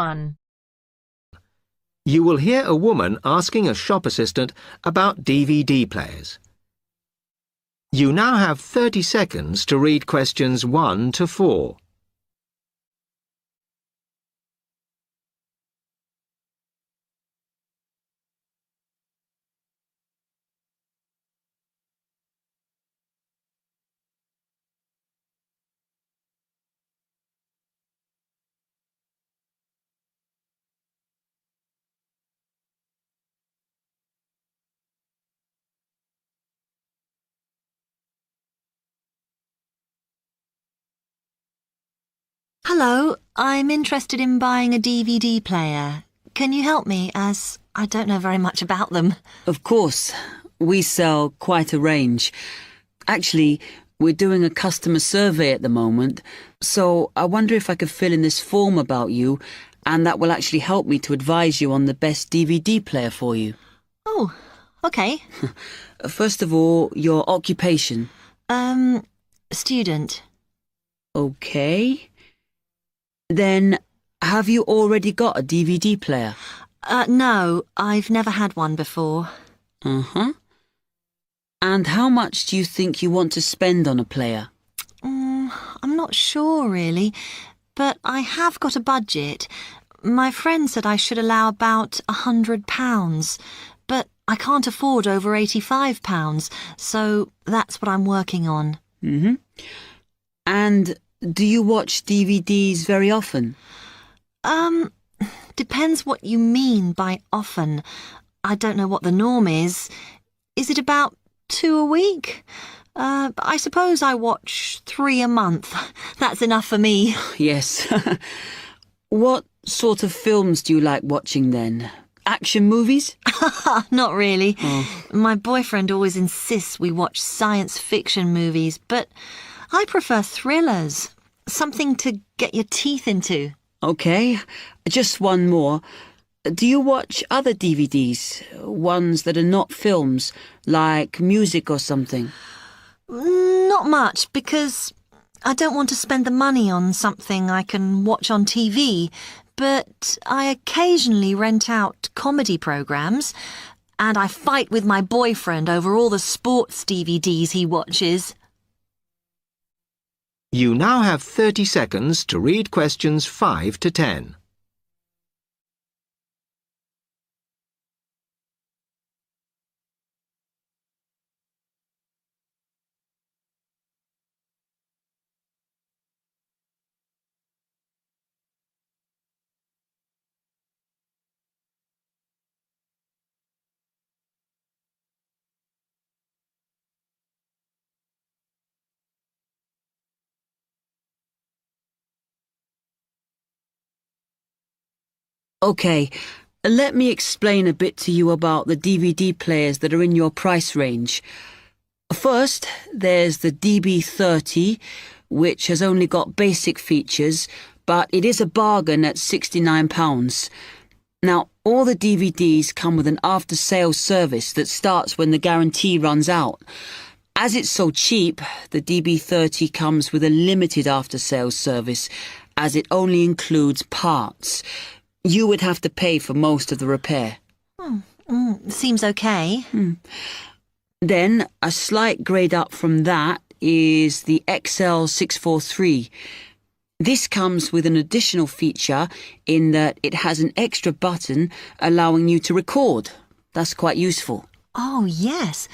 1. You will hear a woman asking a shop assistant about DVD players. You now have 30 seconds to read questions 1 to 4. Hello, I'm interested in buying a DVD player. Can you help me, as I don't know very much about them? Of course. We sell quite a range. Actually, we're doing a customer survey at the moment, so I wonder if I could fill in this form about you, and that will actually help me to advise you on the best DVD player for you. Oh, okay. First of all, your occupation. Student. Okay. Then, have you already got a DVD player? No, I've never had one before. Uh-huh. And how much do you think you want to spend on a player? I'm not sure, really, but I have got a budget. My friend said I should allow about £100, but I can't afford over £85, so that's what I'm working on. Mm-hmm. And do you watch DVDs very often? Depends what you mean by often. I don't know what the norm is. Is it about 2 a week? I suppose I watch 3 a month. That's enough for me. Yes. What sort of films do you like watching then? Action movies? Not really. Oh. My boyfriend always insists we watch science fiction movies, but I prefer thrillers. Something to get your teeth into. Okay, just one more. Do you watch other DVDs? Ones that are not films, like music or something? Not much, because I don't want to spend the money on something I can watch on TV, but I occasionally rent out comedy programs, and I fight with my boyfriend over all the sports DVDs he watches. You now have 30 seconds to read questions 5 to 10. Okay, let me explain a bit to you about the DVD players that are in your price range. First, there's the DB30, which has only got basic features, but it is a bargain at £69. Now, all the DVDs come with an after-sales service that starts when the guarantee runs out. As it's so cheap, the DB30 comes with a limited after-sales service, as it only includes parts. You would have to pay for most of the repair. Seems okay. Then, a slight grade up from that is the XL643. This comes with an additional feature in that it has an extra button allowing you to record. That's quite useful. Oh, yes.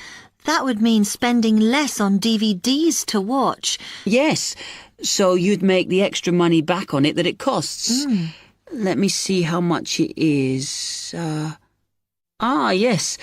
That would mean spending less on DVDs to watch. Yes, so you'd make the extra money back on it that it costs. Let me see how much it is. Yes.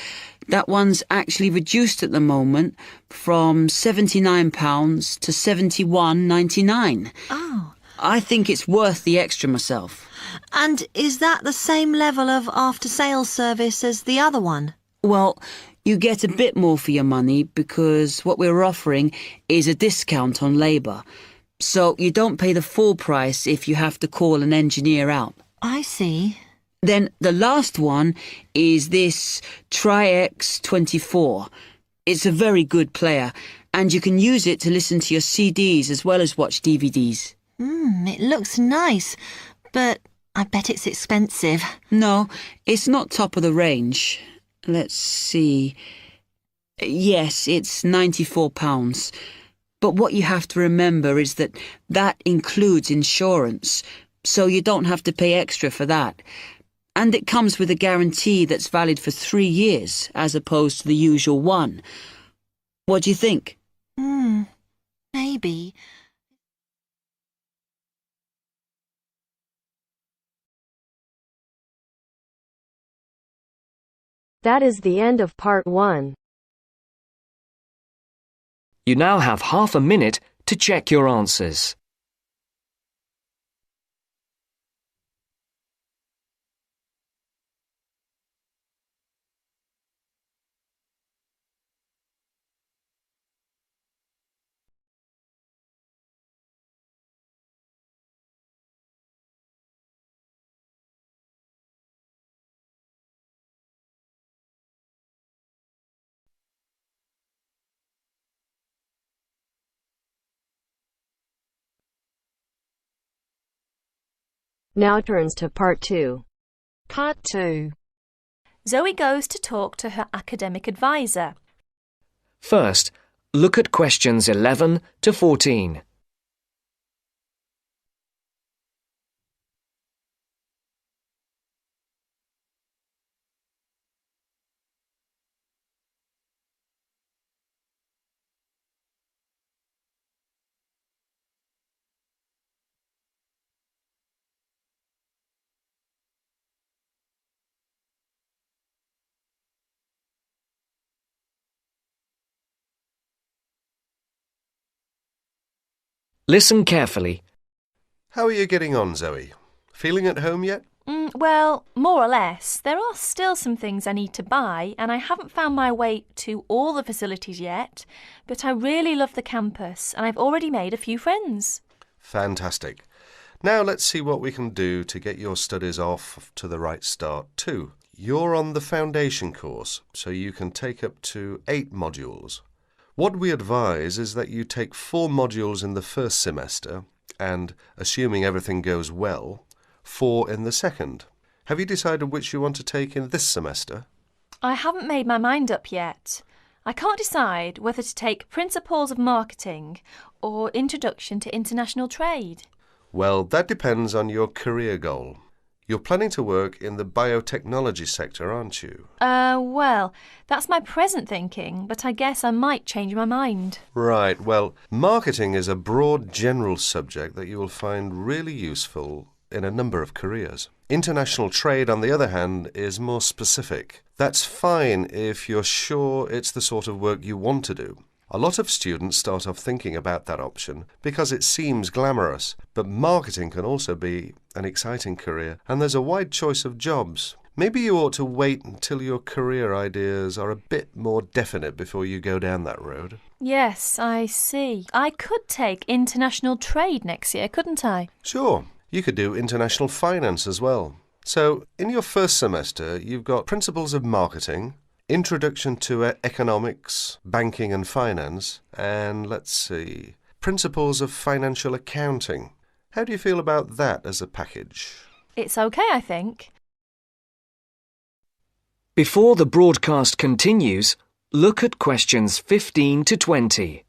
That one's actually reduced at the moment from £79 to £71.99. Oh. I think it's worth the extra myself. And is that the same level of after-sales service as the other one? Well, you get a bit more for your money because what we're offering is a discount on labour. So you don't pay the full price if you have to call an engineer out. I see. Then the last one is this Tri-X24. It's a very good player, and you can use it to listen to your CDs as well as watch DVDs. It looks nice, but I bet it's expensive. No, it's not top of the range. Let's see. Yes, it's £94. But what you have to remember is that includes insurance, so you don't have to pay extra for that. And it comes with a guarantee that's valid for 3 years, as opposed to the usual one. What do you think? Maybe. That is the end of part 1. You now have half a minute to check your answers. Now turns to part 2. Part 2. Zoe goes to talk to her academic advisor. First, look at questions 11 to 14. Listen carefully. How are you getting on, Zoe? Feeling at home yet? Well, more or less. There are still some things I need to buy, and I haven't found my way to all the facilities yet, but I really love the campus, and I've already made a few friends. Fantastic. Now let's see what we can do to get your studies off to the right start too. You're on the foundation course, so you can take up to 8 modules. What we advise is that you take 4 modules in the first semester and, assuming everything goes well, 4 in the second. Have you decided which you want to take in this semester? I haven't made my mind up yet. I can't decide whether to take Principles of Marketing or Introduction to International Trade. Well, that depends on your career goal. You're planning to work in the biotechnology sector, aren't you? Well, that's my present thinking, but I guess I might change my mind. Right, well, marketing is a broad general subject that you will find really useful in a number of careers. International trade, on the other hand, is more specific. That's fine if you're sure it's the sort of work you want to do. A lot of students start off thinking about that option because it seems glamorous, but marketing can also be an exciting career, and there's a wide choice of jobs. Maybe you ought to wait until your career ideas are a bit more definite before you go down that road. Yes, I see. I could take International Trade next year, couldn't I? Sure. You could do international finance as well. So, in your first semester, you've got Principles of Marketing, Introduction to Economics, Banking and Finance, and let's see, Principles of Financial Accounting. How do you feel about that as a package? It's okay, I think. Before the broadcast continues, look at questions 15 to 20.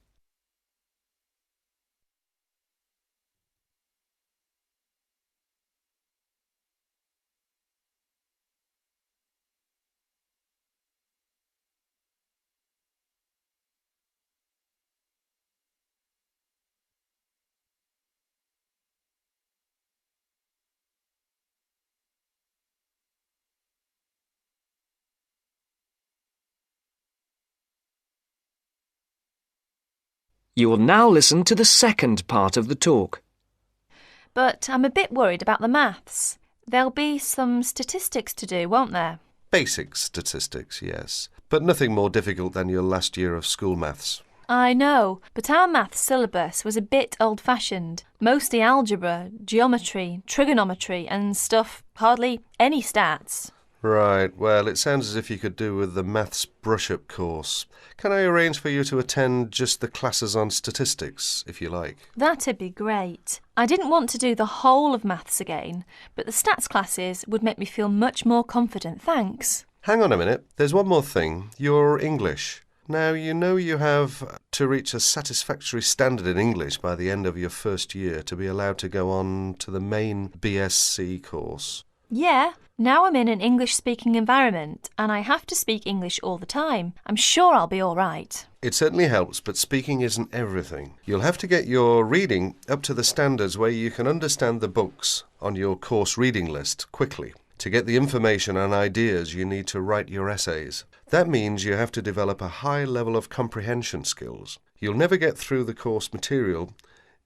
You will now listen to the second part of the talk. But I'm a bit worried about the maths. There'll be some statistics to do, won't there? Basic statistics, yes, but nothing more difficult than your last year of school maths. I know, but our maths syllabus was a bit old-fashioned. Mostly algebra, geometry, trigonometry and stuff, hardly any stats. Right, well, it sounds as if you could do with the maths brush-up course. Can I arrange for you to attend just the classes on statistics, if you like? That'd be great. I didn't want to do the whole of maths again, but the stats classes would make me feel much more confident, thanks. Hang on a minute, there's one more thing. Your English. Now, you know you have to reach a satisfactory standard in English by the end of your first year to be allowed to go on to the main BSc course. Yeah, now I'm in an English-speaking environment and I have to speak English all the time. I'm sure I'll be all right. It certainly helps, but speaking isn't everything. You'll have to get your reading up to the standards where you can understand the books on your course reading list quickly. To get the information and ideas, you need to write your essays. That means you have to develop a high level of comprehension skills. You'll never get through the course material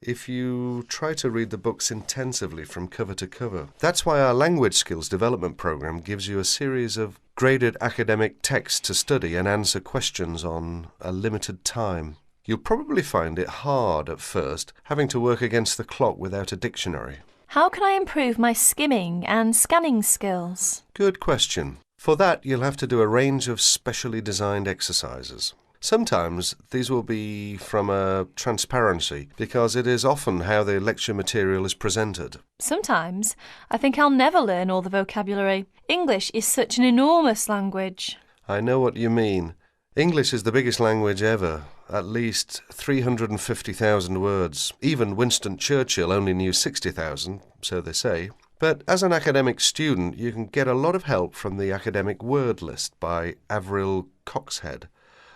if you try to read the books intensively from cover to cover. That's why our language skills development program gives you a series of graded academic texts to study and answer questions on a limited time. You'll probably find it hard at first, having to work against the clock without a dictionary. How can I improve my skimming and scanning skills? Good question. For that, you'll have to do a range of specially designed exercises. Sometimes these will be from a transparency, because it is often how the lecture material is presented. Sometimes I think I'll never learn all the vocabulary. English is such an enormous language. I know what you mean. English is the biggest language ever, at least 350,000 words. Even Winston Churchill only knew 60,000, so they say. But as an academic student, you can get a lot of help from the academic word list by Avril Coxhead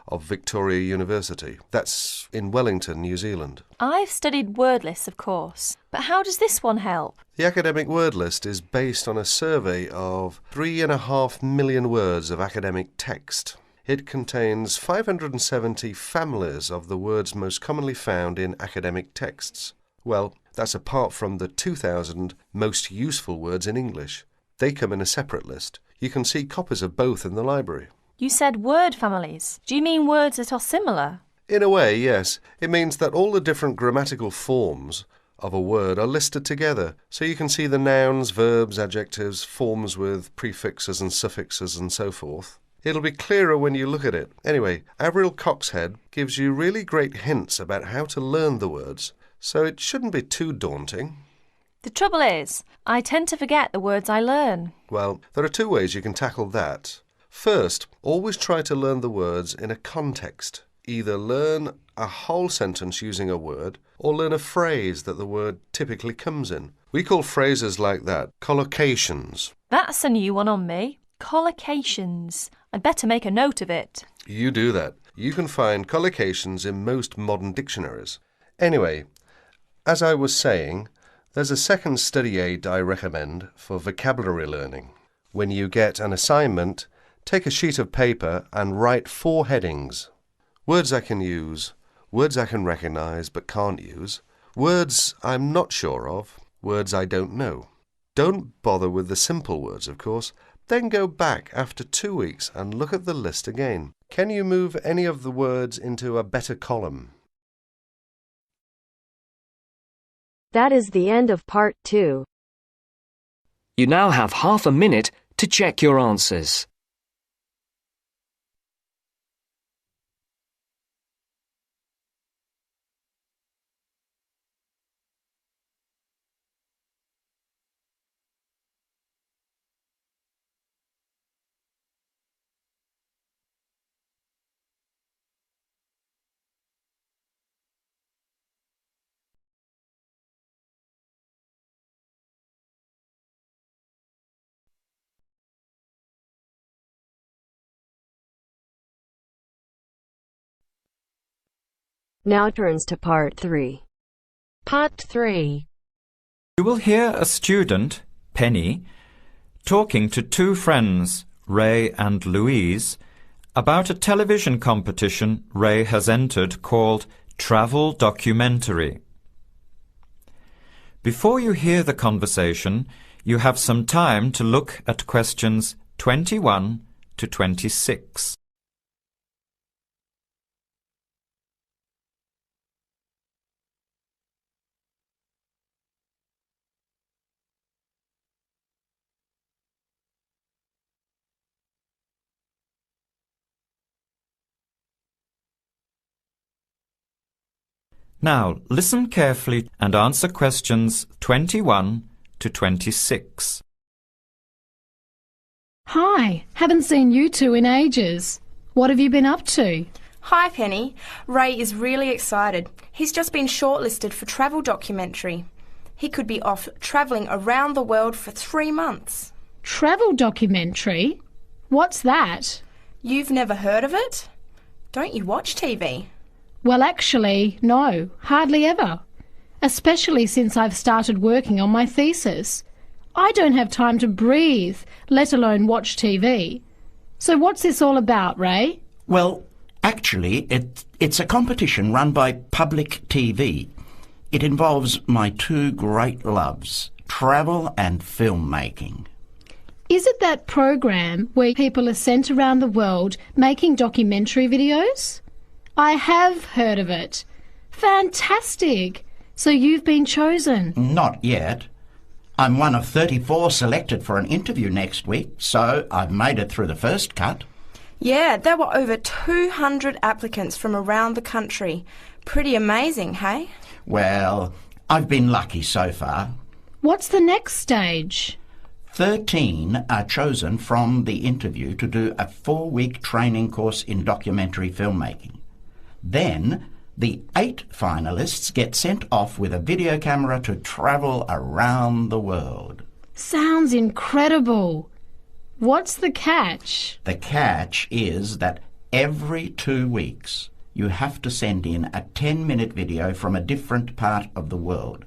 of Victoria University. That's in Wellington, New Zealand. I've studied word lists, of course, but how does this one help? The academic word list is based on a survey of 3.5 million words of academic text. It contains 570 families of the words most commonly found in academic texts. Well, that's apart from the 2,000 most useful words in English. They come in a separate list. You can see copies of both in the library. You said word families. Do you mean words that are similar? In a way, yes. It means that all the different grammatical forms of a word are listed together, so you can see the nouns, verbs, adjectives, forms with prefixes and suffixes and so forth. It'll be clearer when you look at it. Anyway, Avril Coxhead gives you really great hints about how to learn the words, so it shouldn't be too daunting. The trouble is, I tend to forget the words I learn. Well, there are two ways you can tackle that. First, always try to learn the words in a context. Either learn a whole sentence using a word, or learn a phrase that the word typically comes in. We call phrases like that collocations. That's a new one on me. Collocations. I'd better make a note of it. You do that. You can find collocations in most modern dictionaries. Anyway, as I was saying, there's a second study aid I recommend for vocabulary learning. When you get an assignment, take a sheet of paper and write 4 headings. Words I can use, words I can recognise but can't use, words I'm not sure of, words I don't know. Don't bother with the simple words, of course. Then go back after 2 weeks and look at the list again. Can you move any of the words into a better column? That is the end of part 2. You now have half a minute to check your answers. Now turns to part 3. Part 3. You will hear a student, Penny, talking to 2 friends, Ray and Louise, about a television competition Ray has entered called Travel Documentary. Before you hear the conversation, you have some time to look at questions 21 to 26. Now, listen carefully and answer questions 21 to 26. Hi, haven't seen you two in ages. What have you been up to? Hi, Penny. Ray is really excited. He's just been shortlisted for travel documentary. He could be off travelling around the world for 3 months. Travel documentary? What's that? You've never heard of it? Don't you watch TV? Well, actually, no, hardly ever. Especially since I've started working on my thesis. I don't have time to breathe, let alone watch TV. So what's this all about, Ray? Well, actually, it's a competition run by Public TV. It involves my two great loves, travel and filmmaking. Is it that program where people are sent around the world making documentary videos? I have heard of it. Fantastic! So you've been chosen? Not yet. I'm one of 34 selected for an interview next week, so I've made it through the first cut. Yeah, there were over 200 applicants from around the country. Pretty amazing, hey? Well, I've been lucky so far. What's the next stage? 13 are chosen from the interview to do a 4-week training course in documentary filmmaking. Then, the 8 finalists get sent off with a video camera to travel around the world. Sounds incredible. What's the catch? The catch is that every 2 weeks you have to send in a 10-minute video from a different part of the world.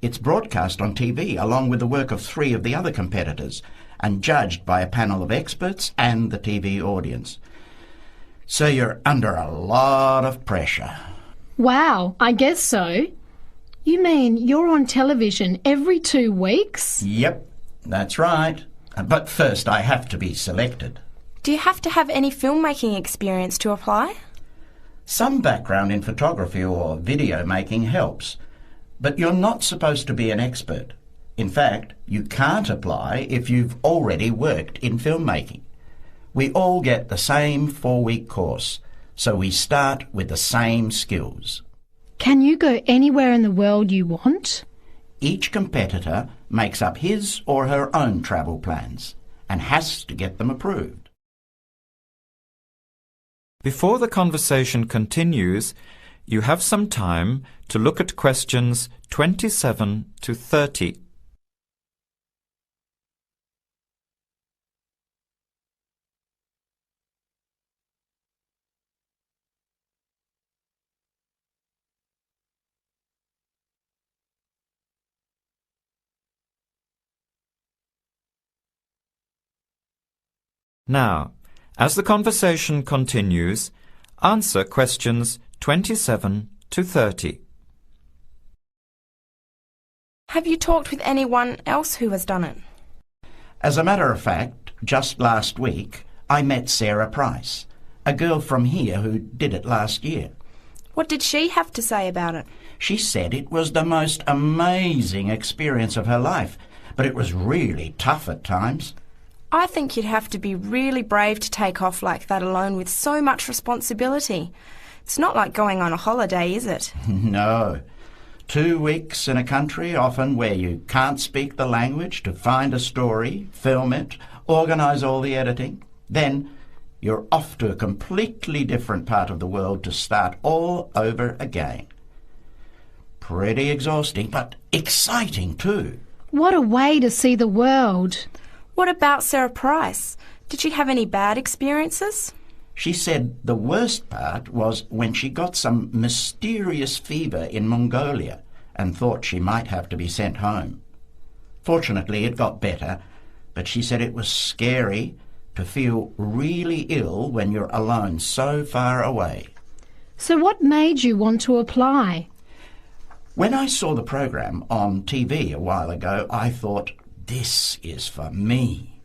It's broadcast on TV along with the work of 3 of the other competitors and judged by a panel of experts and the TV audience. So you're under a lot of pressure. Wow, I guess so. You mean you're on television every 2 weeks? Yep, that's right. But first I have to be selected. Do you have to have any filmmaking experience to apply? Some background in photography or video making helps, but you're not supposed to be an expert. In fact, you can't apply if you've already worked in filmmaking. We all get the same 4-week course, so we start with the same skills. Can you go anywhere in the world you want? Each competitor makes up his or her own travel plans and has to get them approved. Before the conversation continues, you have some time to look at questions 27 to 30. Now, as the conversation continues, answer questions 27 to 30. Have you talked with anyone else who has done it? As a matter of fact, just last week, I met Sarah Price, a girl from here who did it last year. What did she have to say about it? She said it was the most amazing experience of her life, but it was really tough at times. I think you'd have to be really brave to take off like that alone with so much responsibility. It's not like going on a holiday, is it? No. 2 weeks in a country, often where you can't speak the language, to find a story, film it, organise all the editing. Then you're off to a completely different part of the world to start all over again. Pretty exhausting, but exciting too. What a way to see the world. What about Sarah Price? Did she have any bad experiences? She said the worst part was when she got some mysterious fever in Mongolia and thought she might have to be sent home. Fortunately, it got better, but she said it was scary to feel really ill when you're alone so far away. So what made you want to apply? When I saw the program on TV a while ago, I thought, this is for me.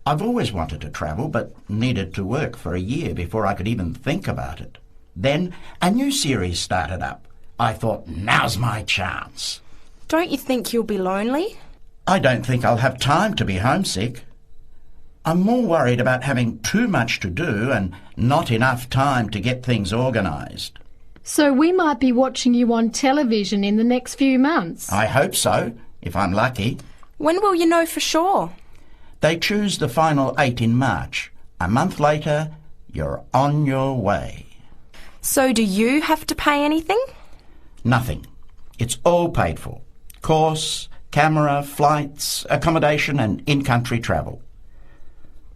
I've always wanted to travel, but needed to work for a year before I could even think about it. Then a new series started up. I thought, now's my chance. Don't you think you'll be lonely? I don't think I'll have time to be homesick. I'm more worried about having too much to do and not enough time to get things organised. So we might be watching you on television in the next few months. I hope so, if I'm lucky. When will you know for sure? They choose the final 8 in March. A month later, you're on your way. So do you have to pay anything? Nothing. It's all paid for. Course, camera, flights, accommodation and in-country travel.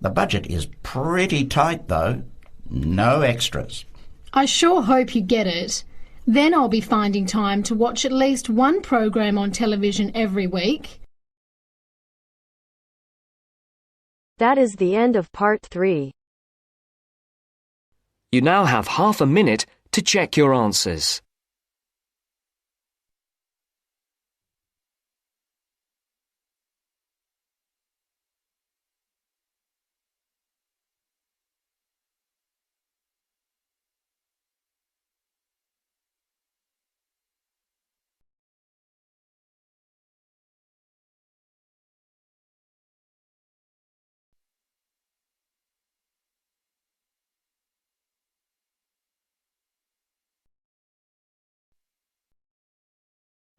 The budget is pretty tight, though. No extras. I sure hope you get it. Then I'll be finding time to watch at least one program on television every week. That is the end of part 3. You now have half a minute to check your answers.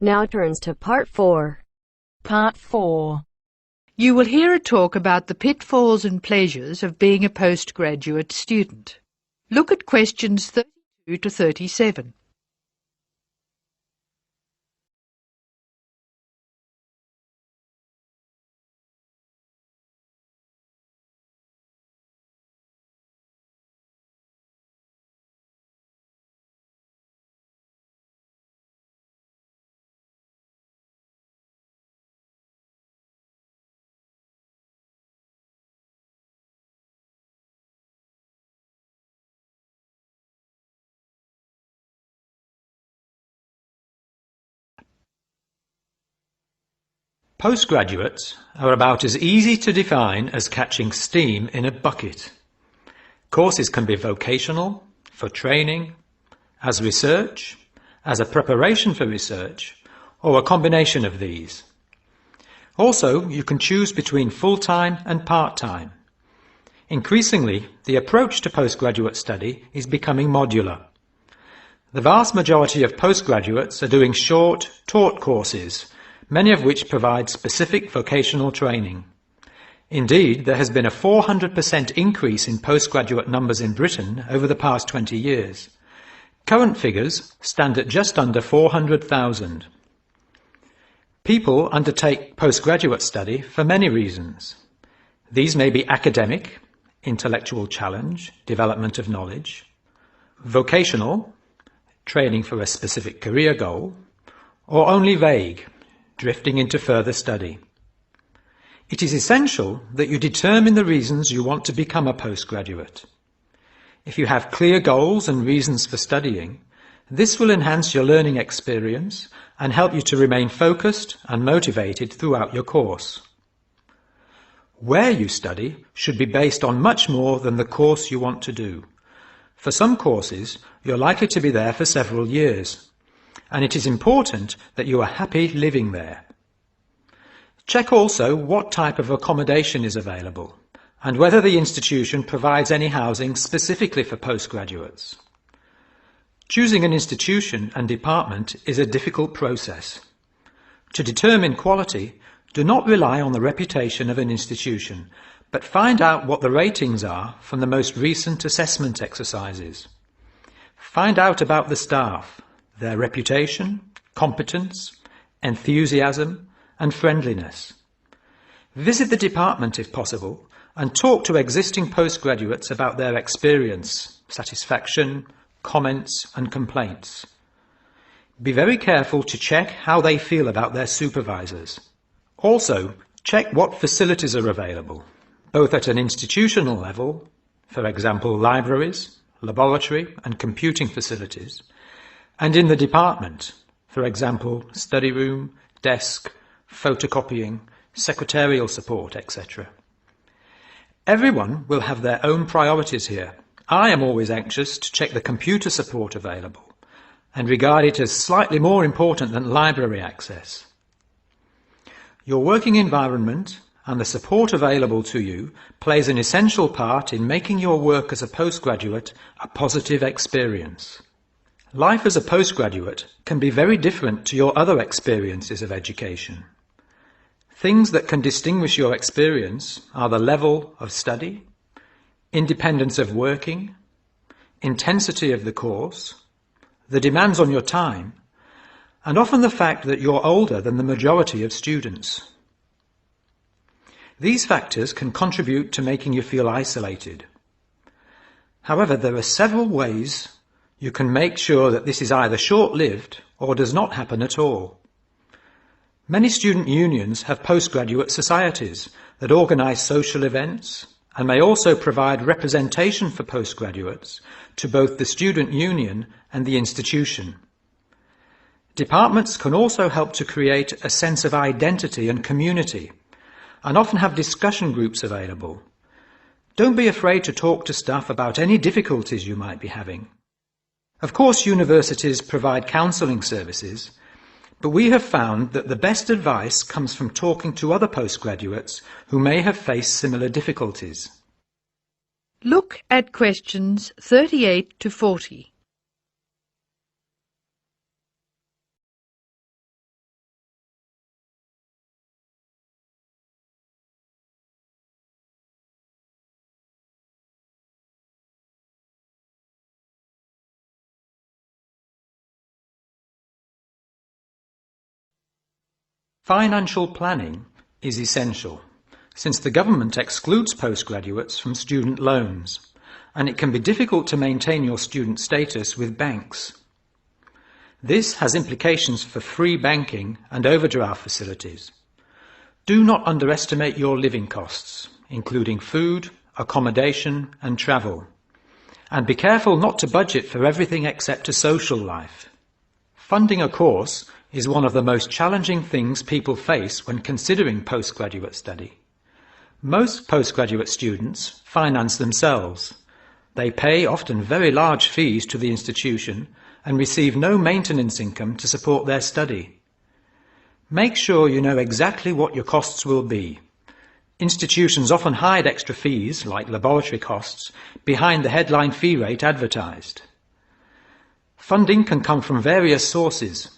Now turns to part 4. Part 4. You will hear a talk about the pitfalls and pleasures of being a postgraduate student. Look at questions 32 to 37. Postgraduates are about as easy to define as catching steam in a bucket. Courses can be vocational, for training, as research, as a preparation for research, or a combination of these. Also, you can choose between full-time and part-time. Increasingly, the approach to postgraduate study is becoming modular. The vast majority of postgraduates are doing short, taught courses, many of which provide specific vocational training. Indeed, there has been a 400% increase in postgraduate numbers in Britain over the past 20 years. Current figures stand at just under 400,000. People undertake postgraduate study for many reasons. These may be academic, intellectual challenge, development of knowledge; vocational, training for a specific career goal; or only vague, drifting into further study. It is essential that you determine the reasons you want to become a postgraduate. If you have clear goals and reasons for studying, this will enhance your learning experience and help you to remain focused and motivated throughout your course. Where you study should be based on much more than the course you want to do. For some courses, you're likely to be there for several years, and it is important that you are happy living there. Check also what type of accommodation is available and whether the institution provides any housing specifically for postgraduates. Choosing an institution and department is a difficult process. To determine quality, do not rely on the reputation of an institution, but find out what the ratings are from the most recent assessment exercises. Find out about the staff, their reputation, competence, enthusiasm, and friendliness. Visit the department if possible and talk to existing postgraduates about their experience, satisfaction, comments and complaints. Be very careful to check how they feel about their supervisors. Also, check what facilities are available, both at an institutional level, for example libraries, laboratory and computing facilities, and in the department, for example study room, desk, photocopying, secretarial support, etc. Everyone will have their own priorities here. I am always anxious to check the computer support available and regard it as slightly more important than library access. Your working environment and the support available to you plays an essential part in making your work as a postgraduate a positive experience. Life as a postgraduate can be very different to your other experiences of education. Things that can distinguish your experience are the level of study, independence of working, intensity of the course, the demands on your time, and often the fact that you're older than the majority of students. These factors can contribute to making you feel isolated. However, there are several ways you can make sure that this is either short-lived or does not happen at all. Many student unions have postgraduate societies that organise social events and may also provide representation for postgraduates to both the student union and the institution. Departments can also help to create a sense of identity and community, and often have discussion groups available. Don't be afraid to talk to staff about any difficulties you might be having. Of course, universities provide counselling services, but we have found that the best advice comes from talking to other postgraduates who may have faced similar difficulties. Look at questions 38 to 40. Financial planning is essential, since the government excludes postgraduates from student loans, and it can be difficult to maintain your student status with banks. This has implications for free banking and overdraft facilities. Do not underestimate your living costs, including food, accommodation and travel. And be careful not to budget for everything except a social life. Funding a course is one of the most challenging things people face when considering postgraduate study. Most postgraduate students finance themselves. They pay often very large fees to the institution and receive no maintenance income to support their study. Make sure you know exactly what your costs will be. Institutions often hide extra fees, like laboratory costs, behind the headline fee rate advertised. Funding can come from various sources: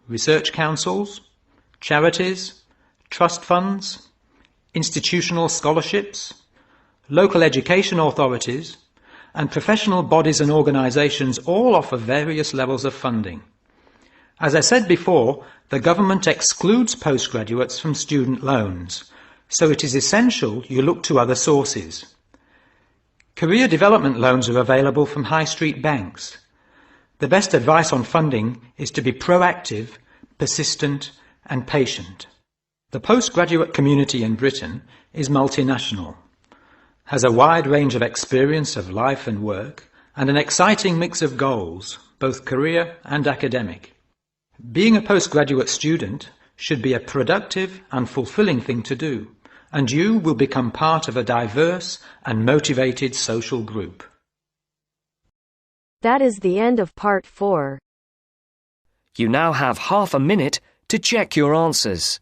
research councils, charities, trust funds, institutional scholarships, local education authorities, and professional bodies and organisations all offer various levels of funding. As I said before, the government excludes postgraduates from student loans, so it is essential you look to other sources. Career development loans are available from high street banks. The best advice on funding is to be proactive, persistent and patient. The postgraduate community in Britain is multinational, has a wide range of experience of life and work, and an exciting mix of goals, both career and academic. Being a postgraduate student should be a productive and fulfilling thing to do, and you will become part of a diverse and motivated social group. That is the end of part 4. You now have half a minute to check your answers.